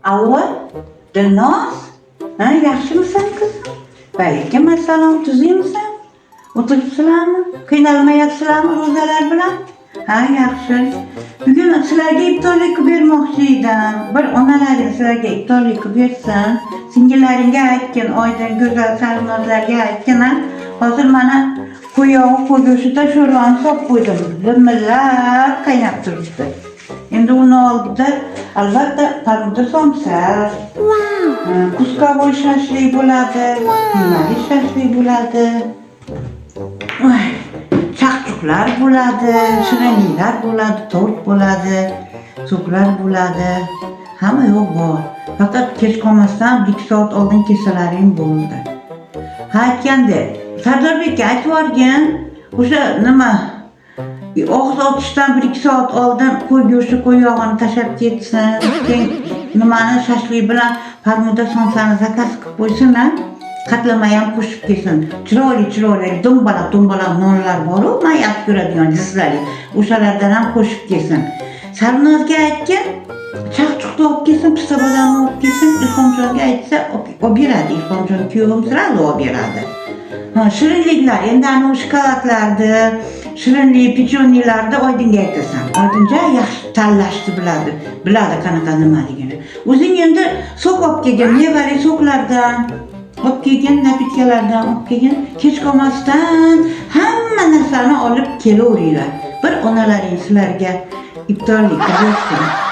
Allo, Dilnoz? Ha, yaxshimisan qizim? Vaalaykum assalom, tuzukmisan? O'tiribsizlarmi? Qiynalmayapsizlarmi ro'zalar bilan? Ha, yaxshi. Bugun sizlarga iftorlik qilib bermoqchi edim. Bir onalaring sizlarga iftorlik qilib bersin. Singillaringga aytgin, Oydin, Go'zal, Sarvnozlarga aytgin. Hozir mana qo'yog'i qo'yg'ushida sho'rvani solib qo'ydim. Limillab qaynab turibdi. Endi uni oldida albatta pomidor somsa, kuskavoy shashlik bo'ladi, qiymali shashlik bo'ladi. Chaqchuqlar bo'ladi, shirinliklar bo'ladi, tort bo'ladi, suklar bo'ladi. Hamma yo'q bor. Faqat kech qolmasdan 1-2 soat oldin kelsalaring bo'ldi. Ha, aytgandek, Sardorbekka aytib yuborgin, o'sha nima og'iz ochishdan 1-2 soat oldin qo'y go'shti, qo'y yog'ini tashlab ketsin. Keyin nimani shashlik bilan pomidor somsani zakaz qilib qo'ysin-a. Qatlama ham qo'shib kelsin. Chiroyli do'mbalaq nonlar bor-ku, men yaxshi ko'radigan jizlari. O'shalardan ham qo'shib kelsin. Sarvnozga aytgin, chaqchuqni olib kelsin, pista bolamni olib kelsin. Ilhomjonga aytsa, olib beradi. Ilhomjon kuyovim sirali olib beradi. Shirinliklar, endi ana shokoladlarni, shirinlik, pechoniylarni Oydinga aytasan. Oydinja yaxshi tanlashni biladi. Biladi qanaqa nimaligini. O'zing endi sok olib kelgin, mevali soklardan olib kelgin, napitkalardan olib kelgin. Kech qolmasdan hamma narsani olib kelaveringlar. Bir onalaring sizlarga iftorlik qilsin.